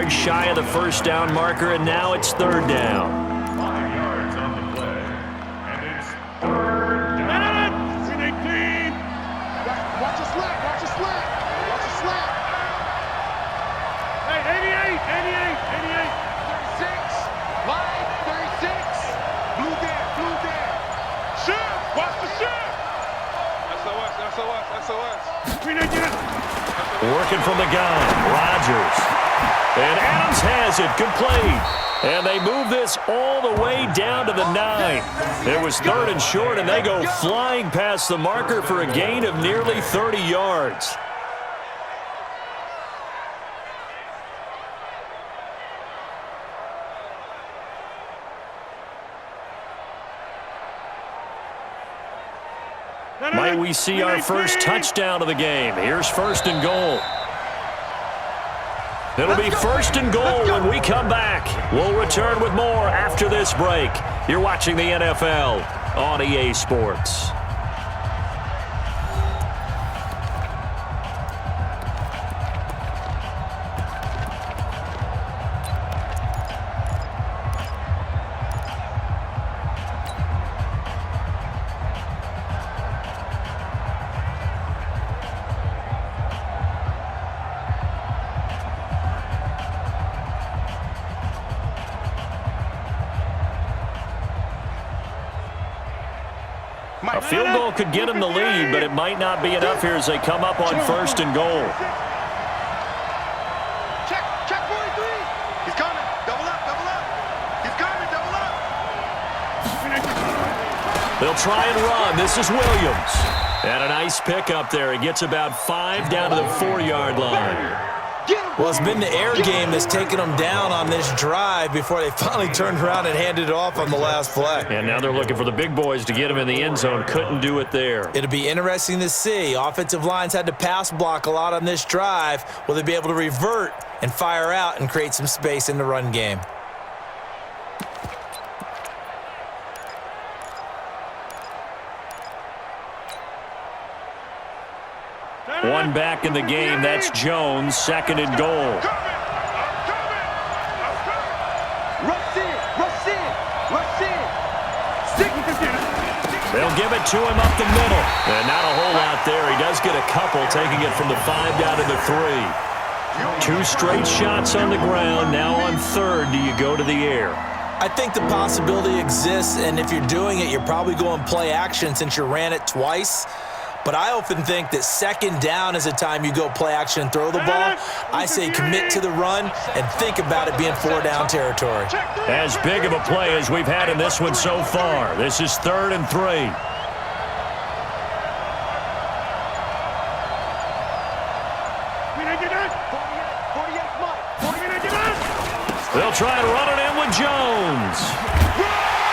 yards shy of the first down marker, and now it's third down. 5 yards on the play. And it's third down. Watch the slant. Watch the slant. Watch the slant. Hey, 88. 36. Line 36. Blue there. Shift. Watch the shift. SOS. Working from the gun, Rodgers. And Adams has it, complete. And they move this all the way down to the 9. It was third and short, and they go flying past the marker for a gain of nearly 30 yards. Might we see our first touchdown of the game? Here's first and goal. It'll be first and goal when we come back. We'll return with more after this break. You're watching the NFL on EA Sports. A field goal could get them the lead, but it might not be enough here as they come up on first and goal. Check 43. He's coming. Double up. He's coming. Double up. They'll try and run. This is Williams. And a nice pickup there. He gets about 5 down to the 4-yard line. Well, it's been the air game that's taken them down on this drive before they finally turned around and handed it off on the last play. And now they're looking for the big boys to get him in the end zone. Couldn't do it there. It'll be interesting to see. Offensive lines had to pass block a lot on this drive. Will they be able to revert and fire out and create some space in the run game? One back in the game. That's Jones. Second and goal. Rush in. They'll give it to him up the middle. And not a whole lot there. He does get a couple, taking it from the 5 down to the 3. 2 straight shots on the ground. Now on third, do you go to the air? I think the possibility exists, and if you're doing it, you're probably going play action since you ran it twice. But I often think that second down is a time you go play action and throw the ball. I say commit to the run and think about it being 4-down territory. As big of a play as we've had in this one so far. This is third and 3. They'll try and run it in with Jones.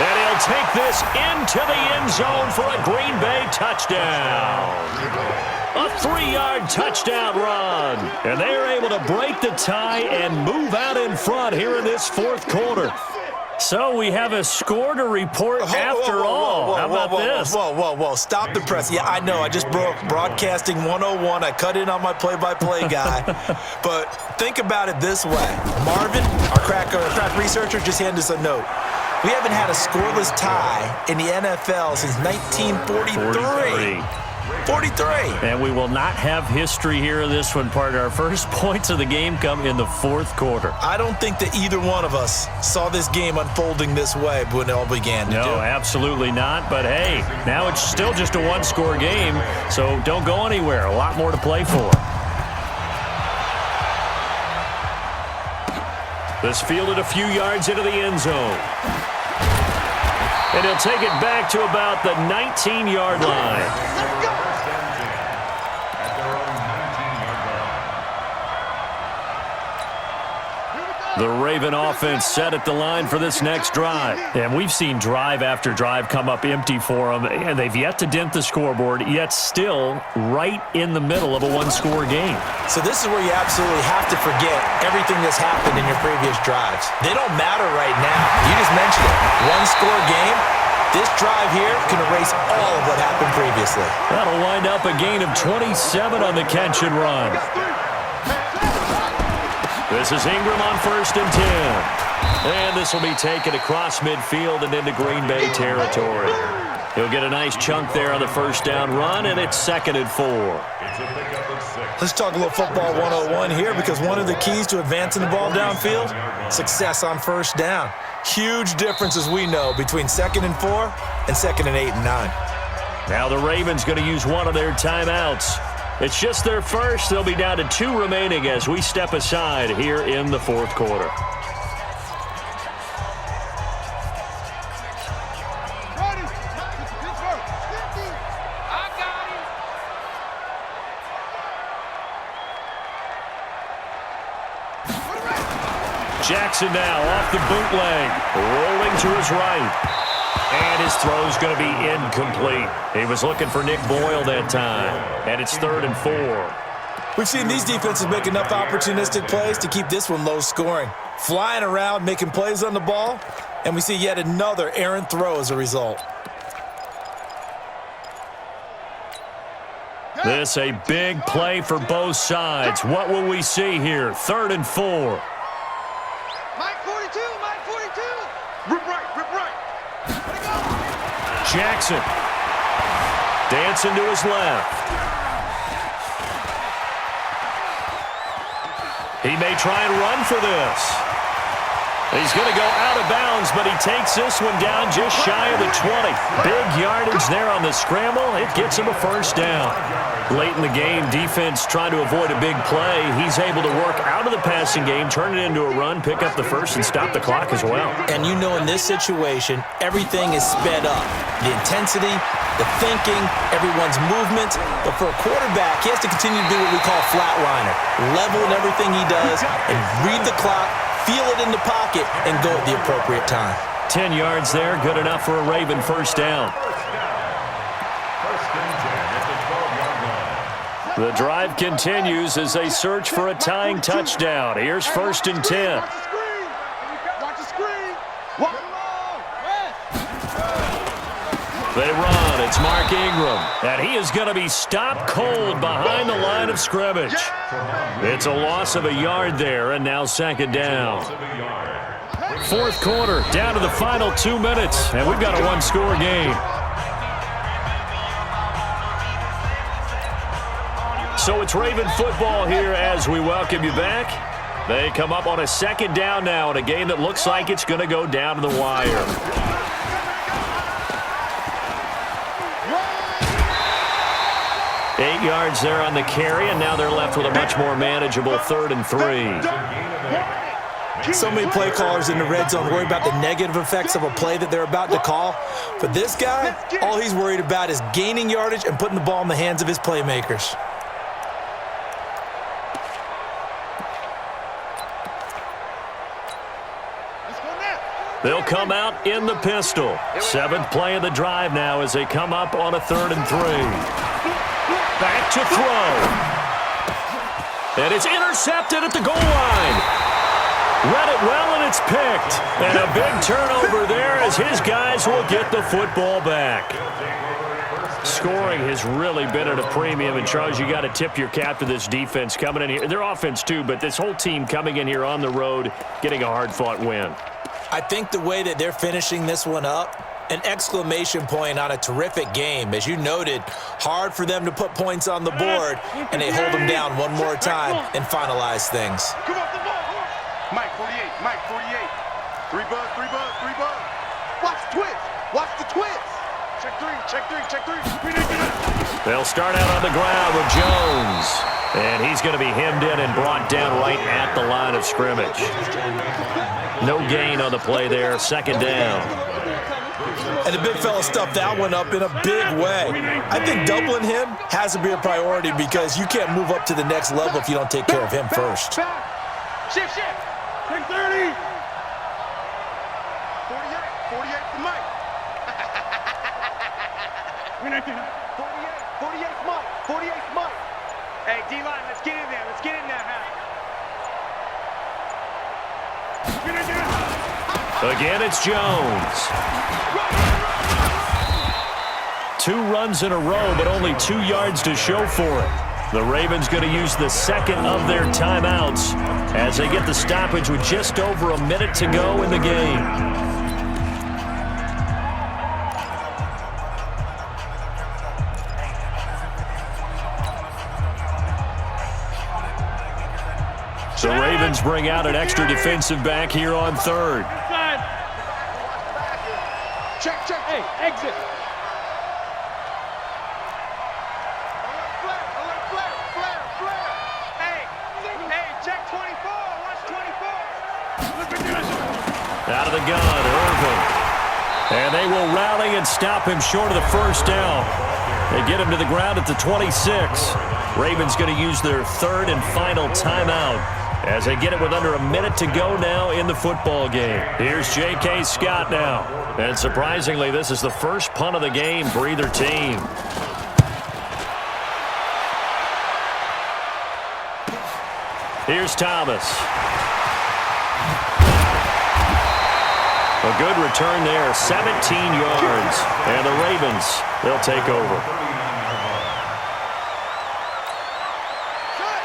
And he'll take this into the end zone for a Green Bay touchdown. A 3-yard touchdown run. And they are able to break the tie and move out in front here in this fourth quarter. So we have a score to report after all. How about this? Whoa. Stop the press. Yeah, I know. I just broke broadcasting 101. I cut in on my play-by-play guy. But think about it this way. Marvin, our crack researcher, just handed us a note. We haven't had a scoreless tie in the NFL since 1943. 43. And we will not have history here in this one, partner. Our first points of the game come in the fourth quarter. I don't think that either one of us saw this game unfolding this way when it all began. No, absolutely not. But, hey, now it's still just a one-score game, so don't go anywhere. A lot more to play for. This fielded a few yards into the end zone. And he'll take it back to about the 19-yard line. The Raven offense set at the line for this next drive. And we've seen drive after drive come up empty for them, and they've yet to dent the scoreboard, yet still right in the middle of a one-score game. So this is where you absolutely have to forget everything that's happened in your previous drives. They don't matter right now. You just mentioned it. One-score game. This drive here can erase all of what happened previously. That'll wind up a gain of 27 on the catch and run. This is Ingram on 1st and 10. And this will be taken across midfield and into Green Bay territory. He'll get a nice chunk there on the first down run, and it's 2nd and 4. Let's talk a little football 101 here, because one of the keys to advancing the ball downfield, success on first down. Huge difference, as we know, between 2nd and 4 and 2nd and 8 and 9. Now the Ravens going to use one of their timeouts. It's just their first. They'll be down to 2 remaining as we step aside here in the 4th quarter. Jackson now off the bootleg, rolling to his right. And his throw's going to be incomplete. He was looking for Nick Boyle that time. And it's 3rd and 4. We've seen these defenses make enough opportunistic plays to keep this one low scoring. Flying around, making plays on the ball, and we see yet another errant throw as a result. This a big play for both sides. What will we see here? 3rd and 4. Jackson dancing to his left. He may try and run for this. He's going to go out of bounds, but he takes this one down just shy of the 20. Big yardage there on the scramble. It gets him a first down. Late in the game, defense trying to avoid a big play. He's able to work out of the passing game, turn it into a run, pick up the first, and stop the clock as well. And you know, in this situation, everything is sped up. The intensity, the thinking, everyone's movement. But for a quarterback, he has to continue to do what we call flatliner. Level in everything he does and read the clock, feel it in the pocket, and go at the appropriate time. 10 yards there, good enough for a Raven first down. The drive continues as they search for a tying touchdown. Here's 1st and 10. They run. It's Mark Ingram. And he is going to be stopped cold behind the line of scrimmage. It's a loss of a yard there, and now 2nd down. 4th quarter, down to the final 2 minutes, and we've got a one-score game. So it's Raven football here as we welcome you back. They come up on a 2nd down now in a game that looks like it's going to go down to the wire. Eight yards there on the carry, and now they're left with a much more manageable 3rd and 3. So many play callers in the red zone worry about the negative effects of a play that they're about to call. But this guy, all he's worried about is gaining yardage and putting the ball in the hands of his playmakers. They'll come out in the pistol. 7th play of the drive now as they come up on a 3rd and 3. Back to throw. And it's intercepted at the goal line. Read it well, and it's picked. And a big turnover there as his guys will get the football back. Scoring has really been at a premium. And, Charles, you got to tip your cap to this defense coming in here. Their offense, too, but this whole team coming in here on the road, getting a hard-fought win. I think the way that they're finishing this one up, an exclamation point on a terrific game. As you noted, hard for them to put points on the board, and they hold them down one more time and finalize things. Come on, the ball. Mike 48, Mike 48. 3 buzz, 3 buzz, 3 buzz. Watch the twist. Watch the twist. Check 3, check 3, check 3. They'll start out on the ground with Jones. And he's going to be hemmed in and brought down right at the line of scrimmage. No gain on the play there, 2nd down. And the big fella stuffed that one up in a big way. I think doubling him has to be a priority because you can't move up to the next level if you don't take care of him first. Shift, shift. Take 30. 48, 48 for Mike. 48, 48 Mike, 48 Mike. Hey, D-line, let's get in there. Let's get in there, man. Again, it's Jones. 2 runs in a row, but only 2 yards to show for it. The Ravens going to use the 2nd of their timeouts as they get the stoppage with just over a minute to go in the game. The Ravens bring out an extra defensive back here on third. Check. Hey, exit. Flare. Hey, check 24. Watch 24. Look at this. Out of the gun, Irvin. And they will rally and stop him short of the first down. They get him to the ground at the 26. Ravens going to use their third and final timeout as they get it with under a minute to go now in the football game. Here's J.K. Scott now. And surprisingly, this is the first punt of the game for either team. Here's Thomas. A good return there, 17 yards. And the Ravens, they'll take over.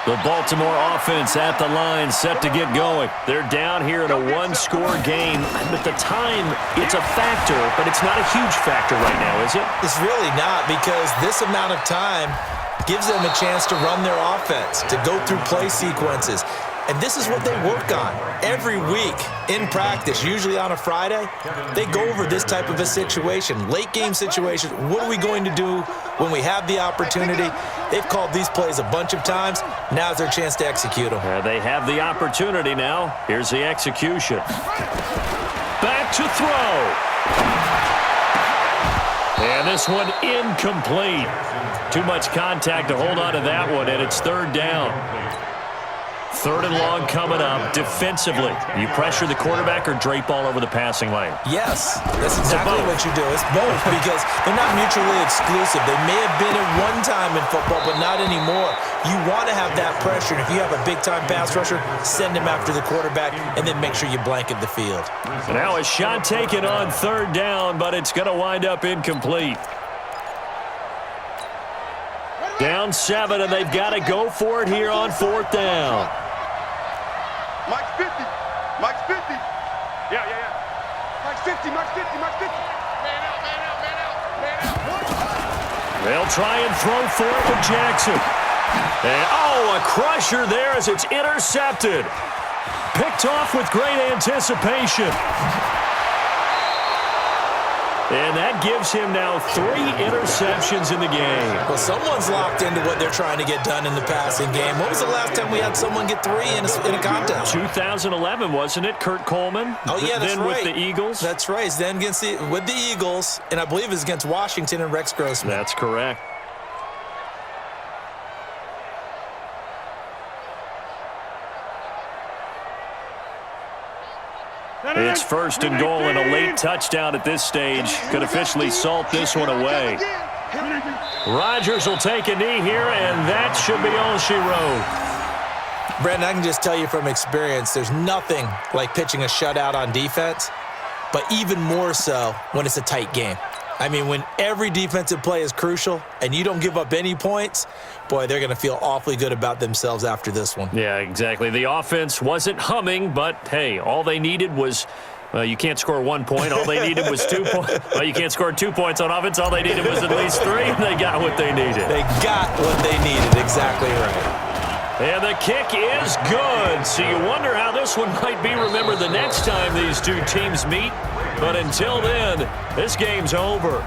The Baltimore offense at the line, set to get going. They're down here in a one-score game. At the time, it's a factor, but it's not a huge factor right now, is it? It's really not, because this amount of time gives them a chance to run their offense, to go through play sequences. And this is what they work on every week in practice, usually on a Friday. They go over this type of a situation, late game situation. What are we going to do when we have the opportunity? They've called these plays a bunch of times. Now's their chance to execute them. They have the opportunity now. Here's the execution. Back to throw. And this one incomplete. Too much contact to hold on to that one, and it's third down. Third and long coming up. Defensively, you pressure the quarterback or drape all over the passing lane? Yes, that's exactly what you do. It's both, because they're not mutually exclusive. They may have been at one time in football, but not anymore. You want to have that pressure, and if you have a big-time pass rusher, send him after the quarterback, and then make sure you blanket the field. Now a shot taken on third down, but it's going to wind up incomplete. Down 7, and they've got to go for it here on fourth down. Mike's 50. Mike's 50. Yeah. Mike's 50. Man out. They'll try and throw for it with Jackson. And, a crusher there as it's intercepted. Picked off with great anticipation. And that gives him now 3 interceptions in the game. Well, someone's locked into what they're trying to get done in the passing game. When was the last time we had someone get 3 in a contest? 2011, wasn't it? Kurt Coleman? Oh, yeah, that's then right. With the Eagles? That's right. Then with the Eagles, and I believe it's against Washington and Rex Grossman. That's correct. It's first and goal, and a late touchdown at this stage could officially salt this one away. Rodgers will take a knee here, and that should be all she wrote. Brandon, I can just tell you from experience, there's nothing like pitching a shutout on defense, but even more so when it's a tight game. I mean, when every defensive play is crucial and you don't give up any points, boy, they're going to feel awfully good about themselves after this one. Yeah, exactly. The offense wasn't humming, but, hey, all they needed was you can't score 1 point. All they needed was 2 points. Well, you can't score 2 points on offense. All they needed was at least 3, and they got what they needed. They got what they needed. Exactly right. And the kick is good. So you wonder how this one might be remembered the next time these two teams meet. But until then, this game's over.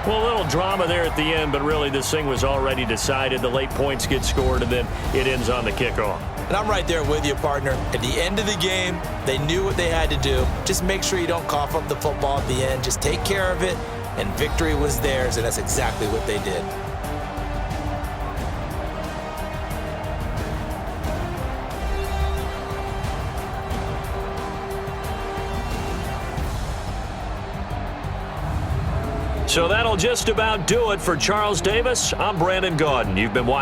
Well, a little drama there at the end, but really this thing was already decided. The late points get scored, and then it ends on the kickoff. And I'm right there with you, partner. At the end of the game, they knew what they had to do. Just make sure you don't cough up the football at the end. Just take care of it, and victory was theirs, and that's exactly what they did. So that'll just about do it for Charles Davis. I'm Brandon Gaudin. You've been watching.